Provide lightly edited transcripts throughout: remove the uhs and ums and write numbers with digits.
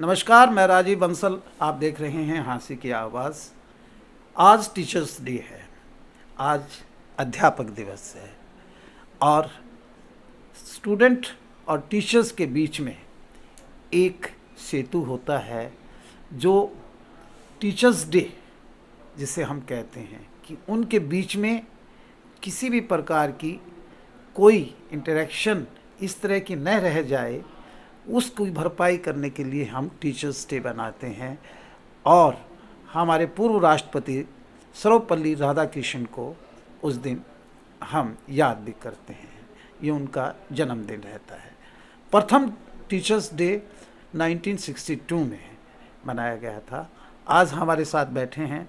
नमस्कार, मैं राजीव बंसल। आप देख रहे हैं हाँसी की आवाज़। आज टीचर्स डे है, आज अध्यापक दिवस है और स्टूडेंट और टीचर्स के बीच में एक सेतु होता है जो टीचर्स डे जिसे हम कहते हैं कि उनके बीच में किसी भी प्रकार की कोई इंटरेक्शन इस तरह की न रह जाए, उसकी भरपाई करने के लिए हम टीचर्स डे बनाते हैं। और हमारे पूर्व राष्ट्रपति सर्वपल्ली राधाकृष्णन को उस दिन हम याद भी करते हैं, ये उनका जन्मदिन रहता है। प्रथम टीचर्स डे 1962 में मनाया गया था। आज हमारे साथ बैठे हैं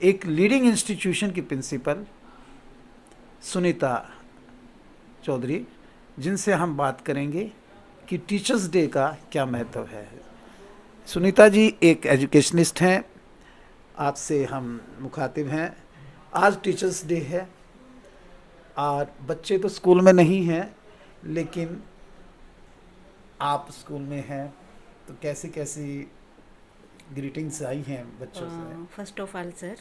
एक लीडिंग इंस्टीट्यूशन की प्रिंसिपल सुनीता चौधरी, जिनसे हम बात करेंगे कि टीचर्स डे का क्या महत्व है। सुनीता जी एक एजुकेशनिस्ट हैं, आपसे हम मुखातिब हैं। आज टीचर्स डे है और बच्चे तो स्कूल में नहीं हैं, लेकिन आप स्कूल में हैं, तो कैसी कैसी ग्रीटिंग्स आई हैं बच्चों से? First of all, sir,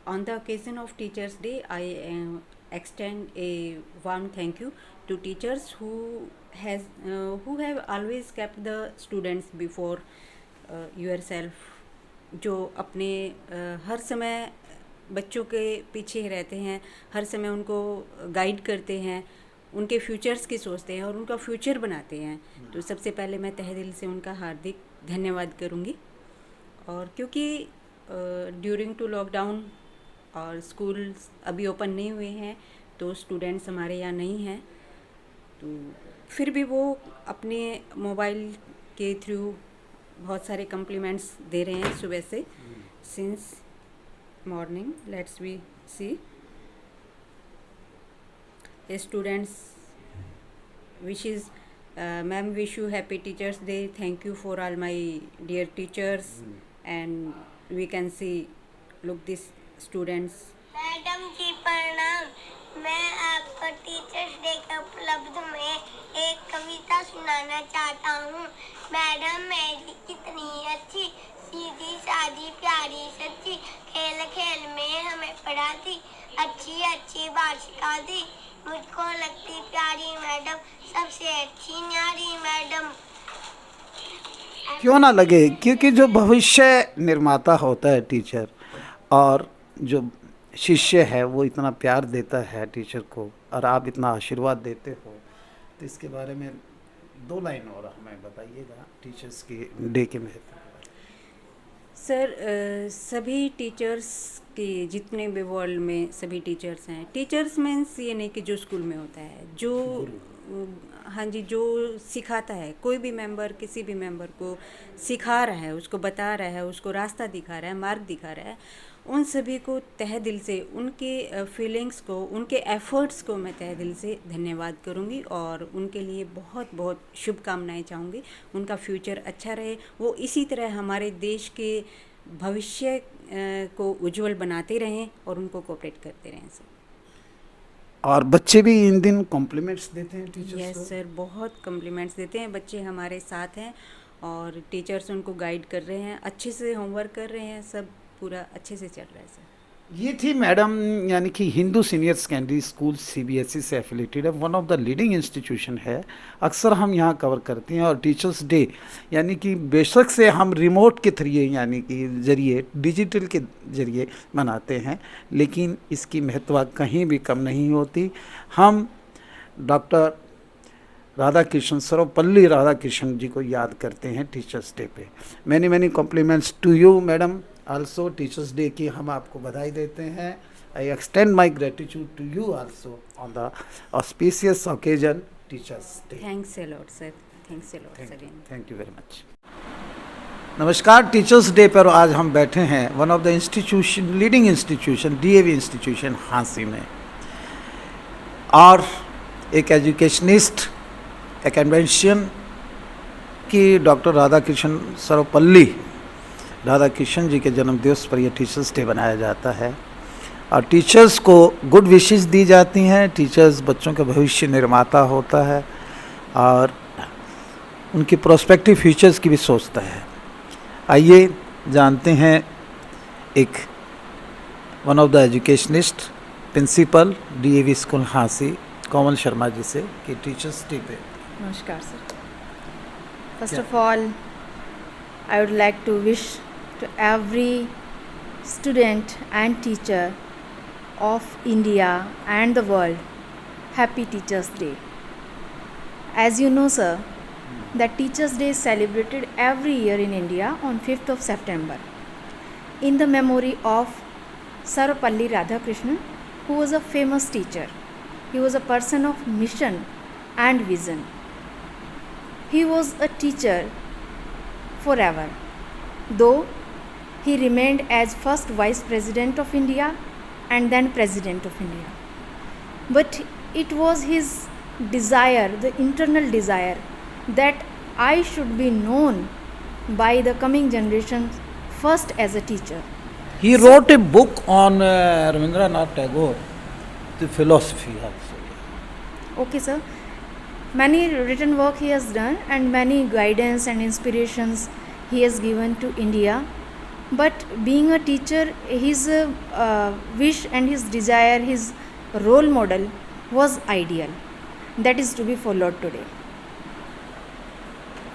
on the occasion of Teachers' Day, I extend a warm thank you to teachers who have always kept the students before yourself, जो अपने हर समय बच्चों के पीछे रहते हैं, हर समय उनको गाइड करते हैं, उनके फ्यूचर्स की सोचते हैं और उनका फ्यूचर बनाते हैं। तो सबसे पहले मैं तहे दिल से उनका हार्दिक धन्यवाद करूँगी। और क्योंकि ड्यूरिंग टू लॉकडाउन और स्कूल अभी ओपन नहीं हुए हैं, तो स्टूडेंट्स हमारे यहाँ नहीं हैं, तो फिर भी वो अपने मोबाइल के थ्रू बहुत सारे कम्प्लीमेंट्स दे रहे हैं सुबह से since morning. Let's we see students wishes Ma'am, wish you happy Teachers Day. Thank you for all my dear teachers. And we can see, look these students. Madam ji प्रणाम। मैं आपको टीचर्स डे के उपलब्ध में एक कविता सुनाना चाहता हूँ। मैडम मेरी कितनी अच्छी, सीधी सादी प्यारी सच्ची, खेल खेल में हमें पढ़ाती, अच्छी अच्छी बात सिखाती, मुझको लगती प्यारी मैडम, सबसे अच्छी न्यारी मैडम। क्यों ना लगे, क्योंकि जो भविष्य निर्माता होता है टीचर, और जो शिष्य है वो इतना प्यार देता है टीचर को, और आप इतना आशीर्वाद देते हो, तो इसके बारे में दो लाइन और हमें बताइएगा टीचर्स के डे के महत्व। सर, सभी टीचर्स के जितने भी वर्ल्ड में सभी टीचर्स हैं। टीचर्स मीन्स ये नहीं कि जो स्कूल में होता है, जो हाँ जी, जो सिखाता है, कोई भी मेंबर किसी भी मेंबर को सिखा रहा है, उसको बता रहा है, उसको रास्ता दिखा रहा है, मार्ग दिखा रहा है, उन सभी को तहे दिल से, उनके फीलिंग्स को, उनके एफर्ट्स को मैं तहे दिल से धन्यवाद करूंगी और उनके लिए बहुत बहुत शुभकामनाएं चाहूँगी। उनका फ्यूचर अच्छा रहे, वो इसी तरह हमारे देश के भविष्य को उज्जवल बनाते रहें और उनको कोऑपरेट करते रहें सर। और बच्चे भी इन दिन कॉम्प्लीमेंट्स देते हैं टीचर्स को? यस सर, बहुत कॉम्प्लीमेंट्स देते हैं। बच्चे हमारे साथ हैं और टीचर्स उनको गाइड कर रहे हैं, अच्छे से होमवर्क कर रहे हैं, सब पूरा अच्छे से चल रहा है सर। ये थी मैडम, यानी कि Hindu senior secondary school CBSE से एफिलेटेड है, one of the leading institution है। अक्सर हम यहाँ कवर करते हैं। और टीचर्स डे यानी कि बेशक से हम रिमोट के थ्रू यानी कि ज़रिए डिजिटल के ज़रिए मनाते हैं, लेकिन इसकी महत्व कहीं भी कम नहीं होती। हम डॉक्टर राधाकृष्णन, सर्वपल्ली राधाकृष्णन जी को याद करते हैं टीचर्स डे पे। Many many compliments to you madam. Also teachers day की हम आपको बधाई देते हैं। I extend my gratitude to you also on the auspicious occasion teachers day. Thanks a lot sir, thanks a lot sir. Thank you very much. नमस्कार, teachers day पर आज हम बैठे हैं one of the institution, leading institution, DAV institution हाँसी में, और एक एजुकेशनिस्ट, एकेडमिशियन की डॉक्टर राधाकृष्णन, सर्वपल्ली राधाकृष्णन जी के जन्म दिवस पर यह टीचर्स डे बनाया जाता है। और टीचर्स को गुड विशेस दी जाती हैं। टीचर्स बच्चों का भविष्य निर्माता होता है और उनके प्रोस्पेक्टिव फ्यूचर्स की भी सोचता है। आइए जानते हैं एक one of the educationist principal DAV school Hansi Komal Sharma ji से कि टीचर्स डे पे। नमस्कार sir. First of all, I would like to wish to every student and teacher of India and the world Happy Teachers Day. As you know, sir, that Teachers Day is celebrated every year in India on 5th of September in the memory of Sarvapalli Radhakrishnan, who was a famous teacher. He was a person of mission and vision. He was a teacher forever, though he remained as first Vice President of India and then President of India. But it was his desire, the internal desire, that I should be known by the coming generations first as a teacher. He wrote a book on Rabindranath Tagore, the philosophy also. Okay, sir. Many written work he has done and many guidance and inspirations he has given to India. But being a teacher, his wish and his desire, his role model was ideal. That is to be followed today.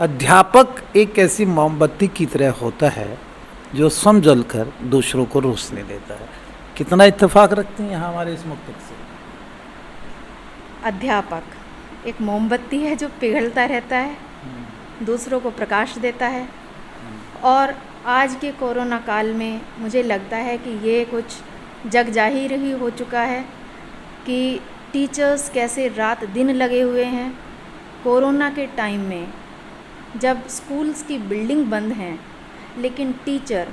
अध्यापक एक ऐसी मोमबत्ती की तरह होता है जो स्वयं जलकर दूसरों को रोशनी देता है। कितना इत्तेफाक रखते हैं यहाँ हमारे इस मकसद से? अध्यापक एक मोमबत्ती है जो पिघलता रहता है, दूसरों को प्रकाश देता है। और आज के कोरोना काल में मुझे लगता है कि ये कुछ जग जाहिर ही हो चुका है कि टीचर्स कैसे रात दिन लगे हुए हैं। कोरोना के टाइम में जब स्कूल्स की बिल्डिंग बंद हैं, लेकिन टीचर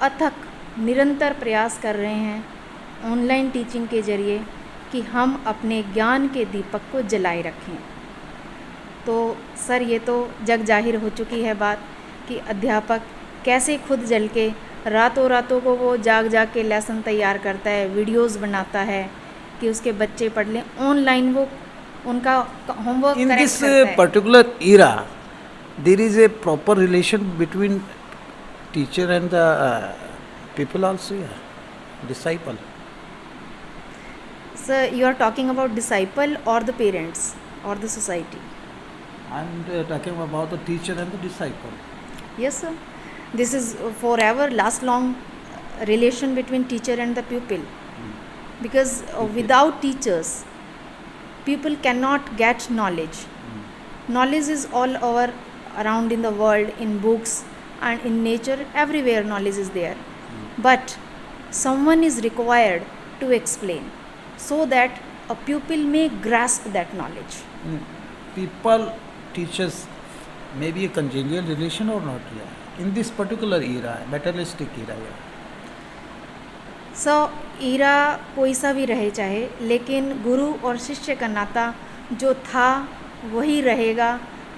अथक निरंतर प्रयास कर रहे हैं ऑनलाइन टीचिंग के ज़रिए कि हम अपने ज्ञान के दीपक को जलाए रखें। तो सर, ये तो जग जाहिर हो चुकी है बात कि अध्यापक कैसे खुद जल के रातों रातों को वो जाग जाग के लेसन तैयार करता है, वीडियोस बनाता है कि उसके बच्चे पढ़ लें। ऑनलाइन वो उनका होमवर्क इन दिस करता है। Particular era there is a proper relation between teacher and the people also, disciple. Sir, you are talking about disciple or the parents or the society? I am talking about the teacher and the disciple. Yes, sir. This is forever last long relation between teacher and the pupil. Because without teachers, people cannot get knowledge. Knowledge is all over around in the world, in books and in nature, everywhere knowledge is there. But someone is required to explain, so that a pupil may grasp that knowledge. People, teachers may be a congenial relation or not, in this particular era, materialistic era. So, era कोई सा भी रहे चाहे, लेकिन गुरु और शिष्य का नाता जो था वही रहेगा।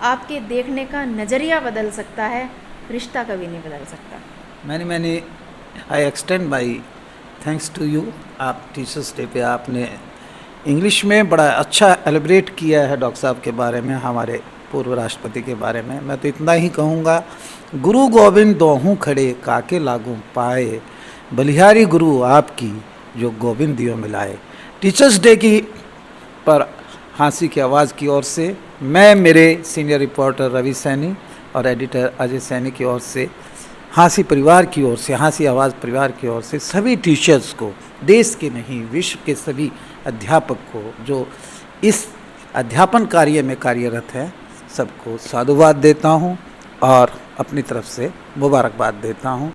आपके देखने का नज़रिया बदल सकता है, रिश्ता कभी नहीं बदल सकता। मैंने I extend my thanks to you. आप टीचर्स डे पे आपने इंग्लिश में बड़ा अच्छा एलिब्रेट किया है डॉक्टर साहब के बारे में, हमारे पूर्व राष्ट्रपति के बारे में। मैं तो इतना ही कहूँगा, गुरु गोविंद दोहूँ खड़े काके लागू पाए, बलिहारी गुरु आपकी जो गोविंद दियो मिलाए। टीचर्स डे की पर हांसी की आवाज़ की ओर से मैं, मेरे सीनियर रिपोर्टर रवि सैनी और एडिटर अजय सैनी की ओर से, हांसी परिवार की ओर से, हांसी आवाज़ परिवार की ओर से सभी टीचर्स को, देश के नहीं विश्व के सभी अध्यापक को जो इस अध्यापन कार्य में कार्यरत है, सबको साधुवाद देता हूँ और अपनी तरफ से मुबारकबाद देता हूँ।